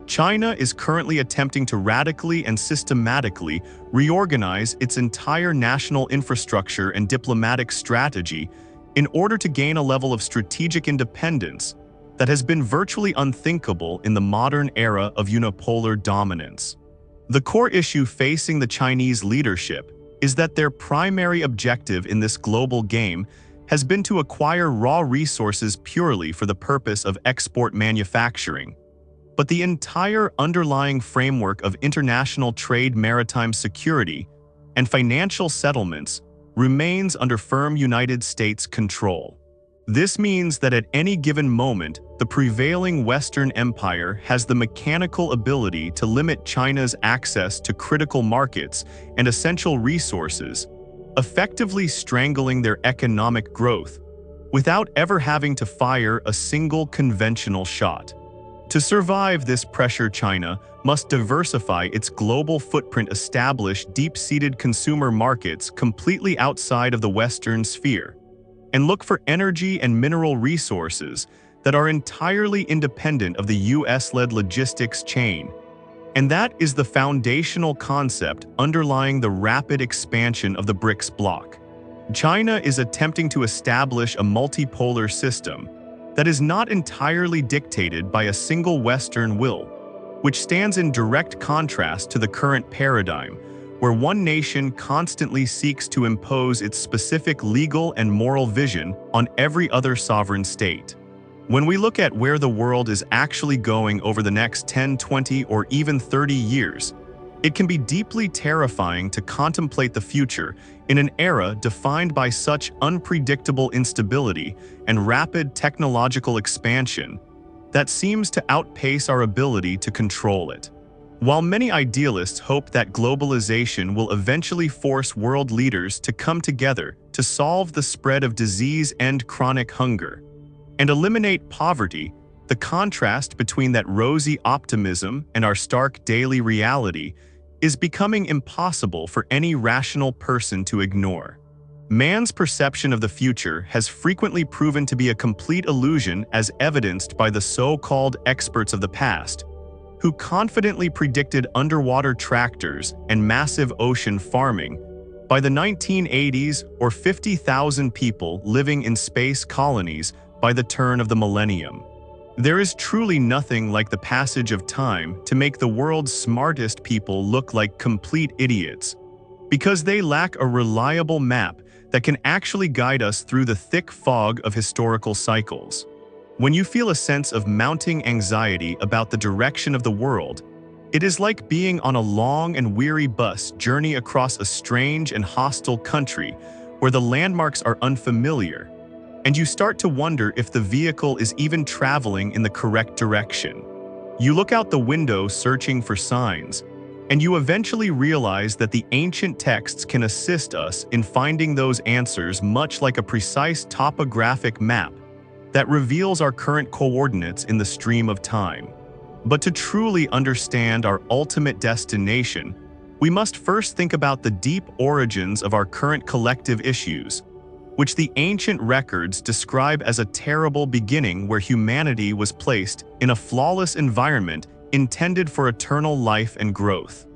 [SPEAKER 3] China is currently attempting to radically and systematically reorganize its entire national infrastructure and diplomatic strategy in order to gain a level of strategic independence that has been virtually unthinkable in the modern era of unipolar dominance. The core issue facing the Chinese leadership is that their primary objective in this global game has been to acquire raw resources purely for the purpose of export manufacturing. But the entire underlying framework of international trade, maritime security, and financial settlements remains under firm United States control. This means that at any given moment, the prevailing Western empire has the mechanical ability to limit China's access to critical markets and essential resources, effectively strangling their economic growth without ever having to fire a single conventional shot. To survive this pressure, China must diversify its global footprint, establish deep-seated consumer markets completely outside of the Western sphere, and look for energy and mineral resources that are entirely independent of the US-led logistics chain. And that is the foundational concept underlying the rapid expansion of the BRICS bloc. China is attempting to establish a multipolar system that is not entirely dictated by a single Western will, which stands in direct contrast to the current paradigm, where one nation constantly seeks to impose its specific legal and moral vision on every other sovereign state. When we look at where the world is actually going over the next 10, 20, or even 30 years, it can be deeply terrifying to contemplate the future in an era defined by such unpredictable instability and rapid technological expansion that seems to outpace our ability to control it. While many idealists hope that globalization will eventually force world leaders to come together to solve the spread of disease, end chronic hunger, and eliminate poverty, the contrast between that rosy optimism and our stark daily reality is becoming impossible for any rational person to ignore. Man's perception of the future has frequently proven to be a complete illusion, as evidenced by the so-called experts of the past, who confidently predicted underwater tractors and massive ocean farming by the 1980s, or 50,000 people living in space colonies by the turn of the millennium. There is truly nothing like the passage of time to make the world's smartest people look like complete idiots, because they lack a reliable map that can actually guide us through the thick fog of historical cycles. When you feel a sense of mounting anxiety about the direction of the world, it is like being on a long and weary bus journey across a strange and hostile country where the landmarks are unfamiliar, and you start to wonder if the vehicle is even traveling in the correct direction. You look out the window searching for signs, and you eventually realize that the ancient texts can assist us in finding those answers, much like a precise topographic map that reveals our current coordinates in the stream of time. But to truly understand our ultimate destination, we must first think about the deep origins of our current collective issues, which the ancient records describe as a terrible beginning where humanity was placed in a flawless environment intended for eternal life and growth.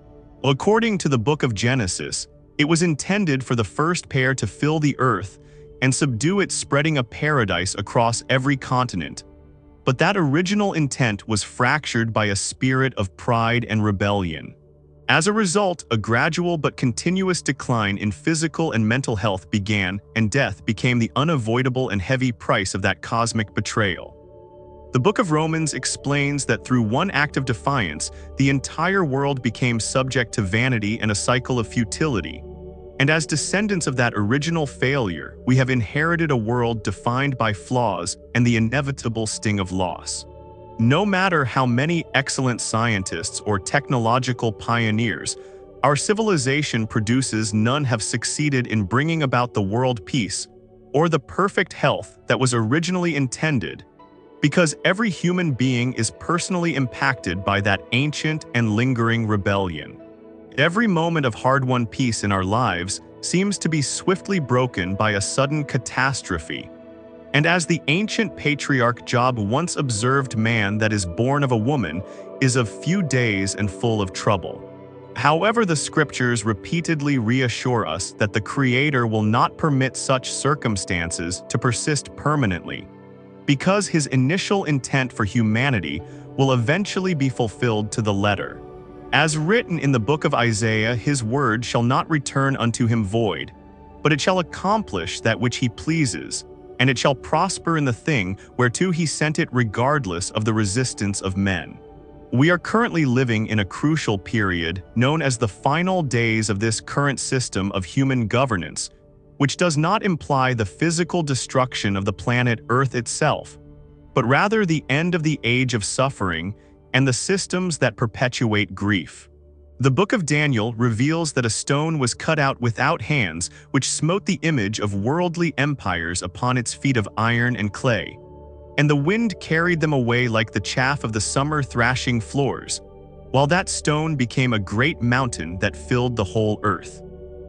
[SPEAKER 3] According to the book of Genesis, it was intended for the first pair to fill the earth and subdue it, spreading a paradise across every continent. But that original intent was fractured by a spirit of pride and rebellion. As a result, a gradual but continuous decline in physical and mental health began, and death became the unavoidable and heavy price of that cosmic betrayal. The book of Romans explains that through one act of defiance, the entire world became subject to vanity and a cycle of futility. And as descendants of that original failure, we have inherited a world defined by flaws and the inevitable sting of loss. No matter how many excellent scientists or technological pioneers our civilization produces, none have succeeded in bringing about the world peace or the perfect health that was originally intended, because every human being is personally impacted by that ancient and lingering rebellion. Every moment of hard-won peace in our lives seems to be swiftly broken by a sudden catastrophe. And as the ancient patriarch Job once observed, man that is born of a woman is of few days and full of trouble. However, the scriptures repeatedly reassure us that the Creator will not permit such circumstances to persist permanently, because his initial intent for humanity will eventually be fulfilled to the letter. As written in the book of Isaiah, his word shall not return unto him void, but it shall accomplish that which he pleases, and it shall prosper in the thing whereto he sent it, regardless of the resistance of men. We are currently living in a crucial period known as the final days of this current system of human governance, which does not imply the physical destruction of the planet Earth itself, but rather the end of the age of suffering and the systems that perpetuate grief. The book of Daniel reveals that a stone was cut out without hands, which smote the image of worldly empires upon its feet of iron and clay, and the wind carried them away like the chaff of the summer thrashing floors, while that stone became a great mountain that filled the whole earth.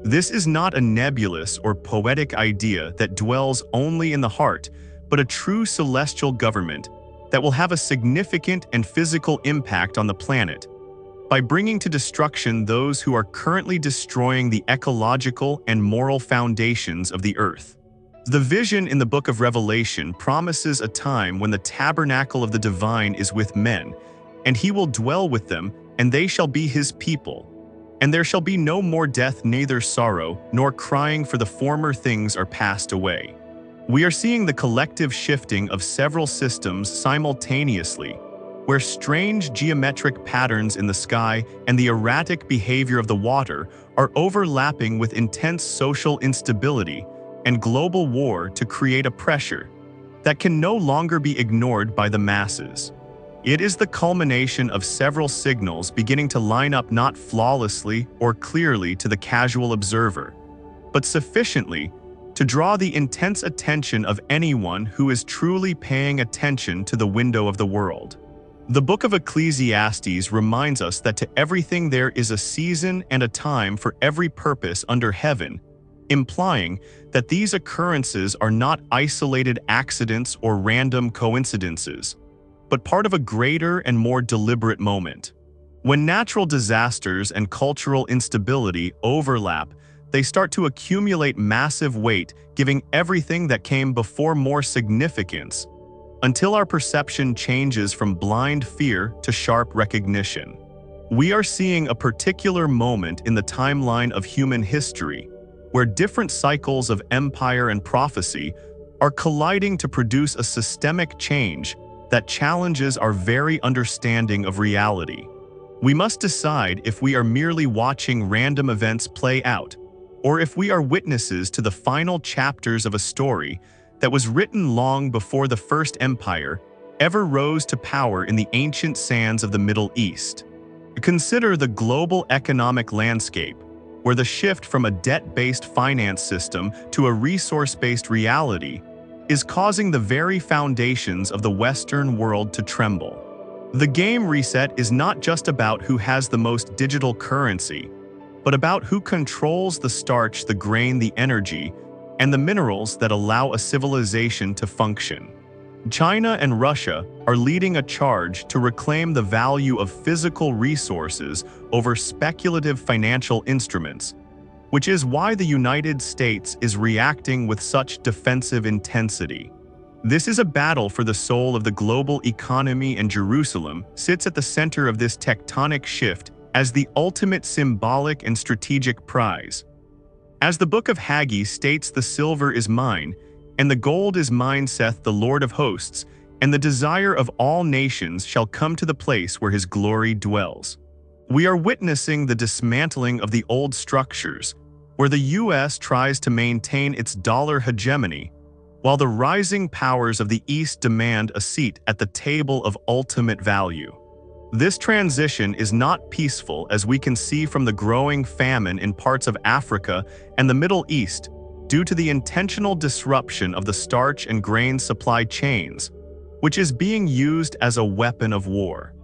[SPEAKER 3] This is not a nebulous or poetic idea that dwells only in the heart, but a true celestial government that will have a significant and physical impact on the planet, by bringing to destruction those who are currently destroying the ecological and moral foundations of the earth. The vision in the book of Revelation promises a time when the tabernacle of the divine is with men, and he will dwell with them, and they shall be his people. And there shall be no more death, neither sorrow, nor crying, for the former things are passed away. We are seeing the collective shifting of several systems simultaneously, where strange geometric patterns in the sky and the erratic behavior of the water are overlapping with intense social instability and global war to create a pressure that can no longer be ignored by the masses. It is the culmination of several signals beginning to line up, not flawlessly or clearly to the casual observer, but sufficiently to draw the intense attention of anyone who is truly paying attention to the window of the world. The book of Ecclesiastes reminds us that to everything there is a season and a time for every purpose under heaven, implying that these occurrences are not isolated accidents or random coincidences, but part of a greater and more deliberate moment. When natural disasters and cultural instability overlap, they start to accumulate massive weight, giving everything that came before more significance, until our perception changes from blind fear to sharp recognition. We are seeing a particular moment in the timeline of human history, where different cycles of empire and prophecy are colliding to produce a systemic change that challenges our very understanding of reality. We must decide if we are merely watching random events play out, or if we are witnesses to the final chapters of a story that was written long before the first empire ever rose to power in the ancient sands of the Middle East. Consider the global economic landscape, where the shift from a debt-based finance system to a resource-based reality is causing the very foundations of the Western world to tremble. The game reset is not just about who has the most digital currency, but about who controls the starch, the grain, the energy, and the minerals that allow a civilization to function. China and Russia are leading a charge to reclaim the value of physical resources over speculative financial instruments, which is why the United States is reacting with such defensive intensity. This is a battle for the soul of the global economy, and Jerusalem sits at the center of this tectonic shift as the ultimate symbolic and strategic prize. As the book of Haggai states, "The silver is mine, and the gold is mine, saith the Lord of hosts, and the desire of all nations shall come to the place where his glory dwells." We are witnessing the dismantling of the old structures, where the U.S. tries to maintain its dollar hegemony, while the rising powers of the East demand a seat at the table of ultimate value. This transition is not peaceful, as we can see from the growing famine in parts of Africa and the Middle East due to the intentional disruption of the starch and grain supply chains, which is being used as a weapon of war.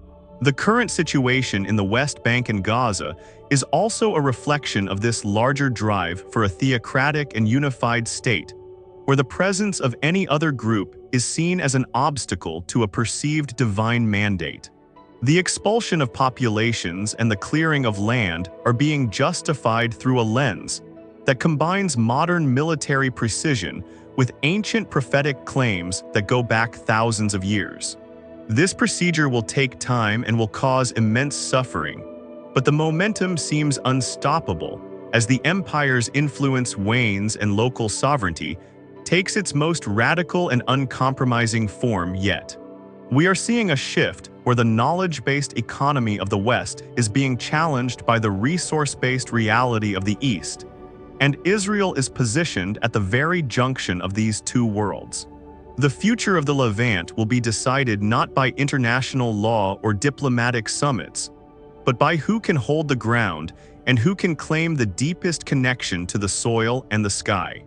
[SPEAKER 3] The current situation in the West Bank and Gaza is also a reflection of this larger drive for a theocratic and unified state, where the presence of any other group is seen as an obstacle to a perceived divine mandate. The expulsion of populations and the clearing of land are being justified through a lens that combines modern military precision with ancient prophetic claims that go back thousands of years. This procedure will take time and will cause immense suffering, but the momentum seems unstoppable as the empire's influence wanes and local sovereignty takes its most radical and uncompromising form yet. We are seeing a shift where the knowledge-based economy of the West is being challenged by the resource-based reality of the East, and Israel is positioned at the very junction of these two worlds. The future of the Levant will be decided not by international law or diplomatic summits, but by who can hold the ground and who can claim the deepest connection to the soil and the sky.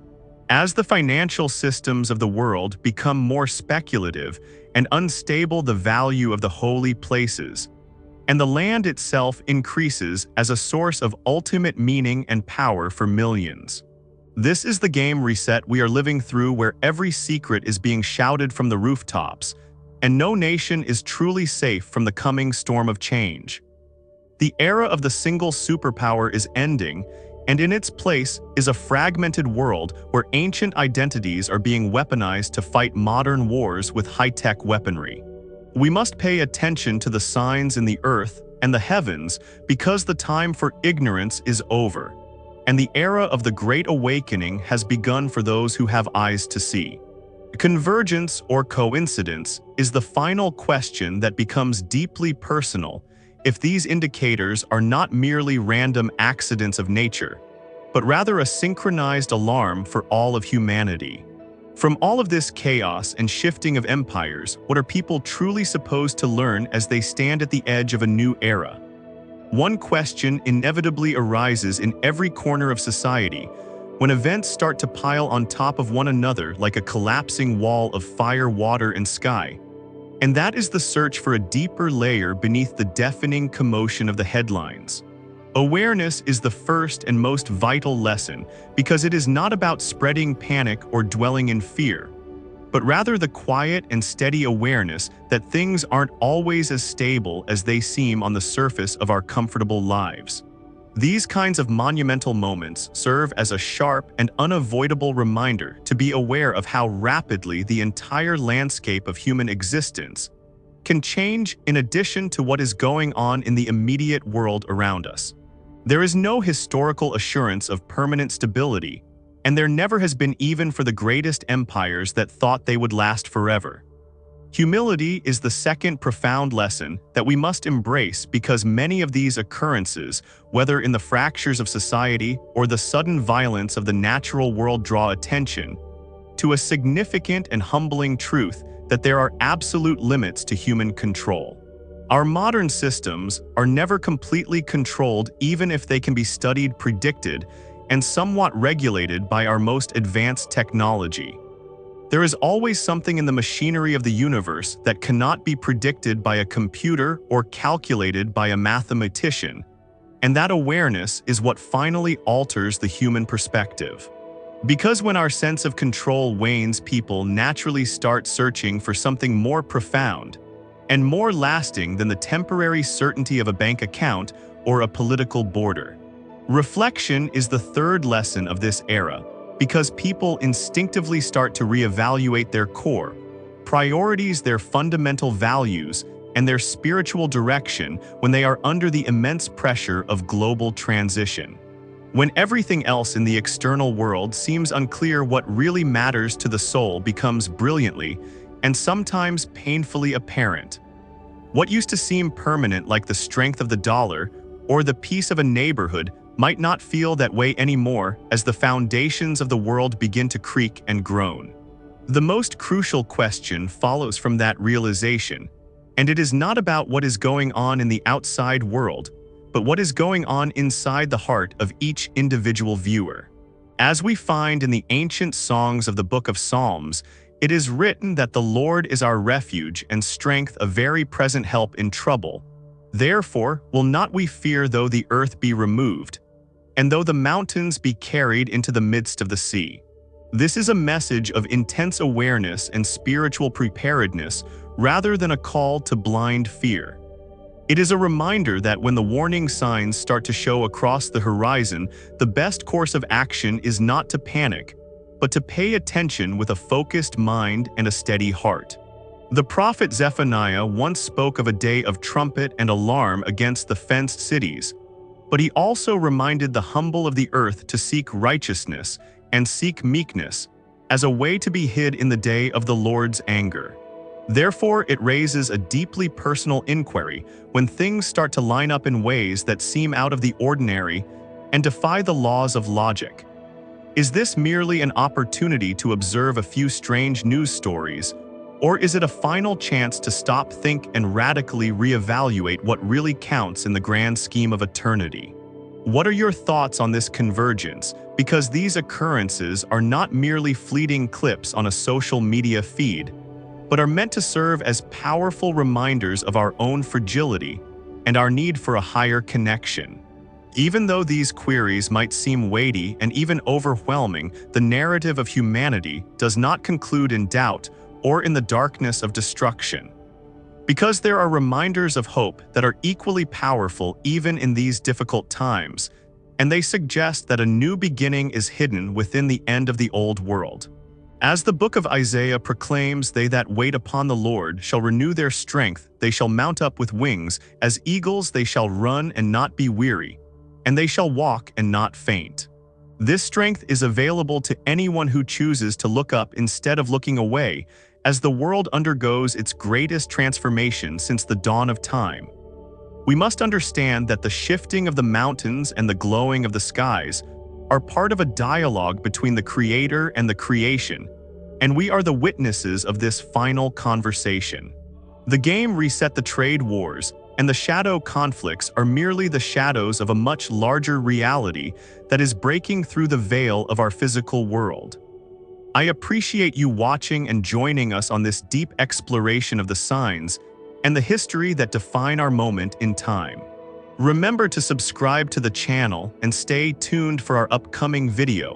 [SPEAKER 3] As the financial systems of the world become more speculative and unstable, the value of the holy places and the land itself increases as a source of ultimate meaning and power for millions. This is the game reset we are living through, where every secret is being shouted from the rooftops, and no nation is truly safe from the coming storm of change. The era of the single superpower is ending, and in its place is a fragmented world where ancient identities are being weaponized to fight modern wars with high-tech weaponry. We must pay attention to the signs in the earth and the heavens, because the time for ignorance is over, and the era of the Great Awakening has begun for those who have eyes to see. Convergence or coincidence is the final question that becomes deeply personal if these indicators are not merely random accidents of nature, but rather a synchronized alarm for all of humanity. From all of this chaos and shifting of empires, what are people truly supposed to learn as they stand at the edge of a new era? One question inevitably arises in every corner of society when events start to pile on top of one another like a collapsing wall of fire, water, and sky. And that is the search for a deeper layer beneath the deafening commotion of the headlines. Awareness is the first and most vital lesson because it is not about spreading panic or dwelling in fear, but rather the quiet and steady awareness that things aren't always as stable as they seem on the surface of our comfortable lives. These kinds of monumental moments serve as a sharp and unavoidable reminder to be aware of how rapidly the entire landscape of human existence can change in addition to what is going on in the immediate world around us. There is no historical assurance of permanent stability, and there never has been even for the greatest empires that thought they would last forever. Humility is the second profound lesson that we must embrace because many of these occurrences, whether in the fractures of society or the sudden violence of the natural world, draw attention to a significant and humbling truth that there are absolute limits to human control. Our modern systems are never completely controlled, even if they can be studied, predicted, and somewhat regulated by our most advanced technology. There is always something in the machinery of the universe that cannot be predicted by a computer or calculated by a mathematician, and that awareness is what finally alters the human perspective. Because when our sense of control wanes, people naturally start searching for something more profound and more lasting than the temporary certainty of a bank account or a political border. Reflection is the third lesson of this era, because people instinctively start to reevaluate their core priorities, their fundamental values, and their spiritual direction when they are under the immense pressure of global transition. When everything else in the external world seems unclear, what really matters to the soul becomes brilliantly and sometimes painfully apparent. What used to seem permanent, like the strength of the dollar or the peace of a neighborhood, might not feel that way anymore as the foundations of the world begin to creak and groan. The most crucial question follows from that realization, and it is not about what is going on in the outside world, but what is going on inside the heart of each individual viewer. As we find in the ancient songs of the Book of Psalms, it is written that the Lord is our refuge and strength, a very present help in trouble. Therefore will not we fear, though the earth be removed, and though the mountains be carried into the midst of the sea. This is a message of intense awareness and spiritual preparedness rather than a call to blind fear. It is a reminder that when the warning signs start to show across the horizon, the best course of action is not to panic, but to pay attention with a focused mind and a steady heart. The prophet Zephaniah once spoke of a day of trumpet and alarm against the fenced cities, but he also reminded the humble of the earth to seek righteousness and seek meekness as a way to be hid in the day of the Lord's anger. Therefore, it raises a deeply personal inquiry when things start to line up in ways that seem out of the ordinary and defy the laws of logic. Is this merely an opportunity to observe a few strange news stories, or is it a final chance to stop, think, and radically reevaluate what really counts in the grand scheme of eternity? What are your thoughts on this convergence? Because these occurrences are not merely fleeting clips on a social media feed, but are meant to serve as powerful reminders of our own fragility and our need for a higher connection. Even though these queries might seem weighty and even overwhelming, the narrative of humanity does not conclude in doubt or in the darkness of destruction. Because there are reminders of hope that are equally powerful even in these difficult times, and they suggest that a new beginning is hidden within the end of the old world. As the book of Isaiah proclaims, "They that wait upon the Lord shall renew their strength, they shall mount up with wings, as eagles they shall run and not be weary, and they shall walk and not faint." This strength is available to anyone who chooses to look up instead of looking away, as the world undergoes its greatest transformation since the dawn of time. We must understand that the shifting of the mountains and the glowing of the skies are part of a dialogue between the Creator and the creation, and we are the witnesses of this final conversation. The game reset the trade wars, and the shadow conflicts are merely the shadows of a much larger reality that is breaking through the veil of our physical world. I appreciate you watching and joining us on this deep exploration of the signs and the history that define our moment in time. Remember to subscribe to the channel and stay tuned for our upcoming video,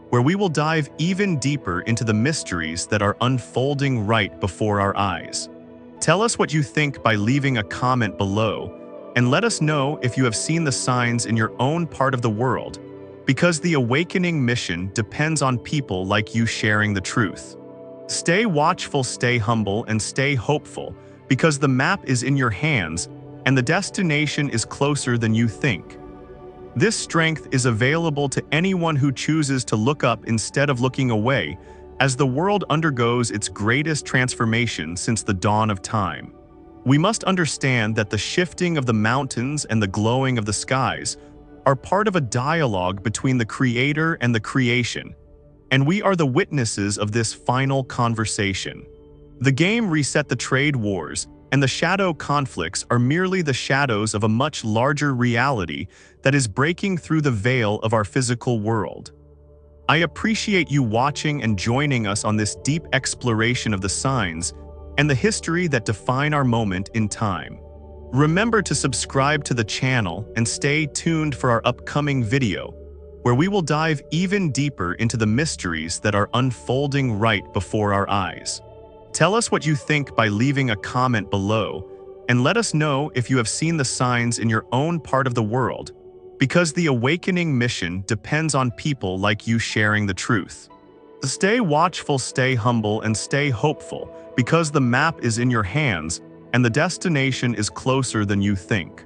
[SPEAKER 3] where we will dive even deeper into the mysteries that are unfolding right before our eyes. Tell us what you think by leaving a comment below, and let us know if you have seen the signs in your own part of the world, because the awakening mission depends on people like you sharing the truth. Stay watchful, stay humble, and stay hopeful, because the map is in your hands and the destination is closer than you think. This strength is available to anyone who chooses to look up instead of looking away, as the world undergoes its greatest transformation since the dawn of time. We must understand that the shifting of the mountains and the glowing of the skies are part of a dialogue between the Creator and the creation, and we are the witnesses of this final conversation. The game reset the trade wars, and the shadow conflicts are merely the shadows of a much larger reality that is breaking through the veil of our physical world. I appreciate you watching and joining us on this deep exploration of the signs and the history that define our moment in time. Remember to subscribe to the channel and stay tuned for our upcoming video, where we will dive even deeper into the mysteries that are unfolding right before our eyes. Tell us what you think by leaving a comment below, and let us know if you have seen the signs in your own part of the world, because the awakening mission depends on people like you sharing the truth. Stay watchful, stay humble, and stay hopeful, because the map is in your hands and the destination is closer than you think.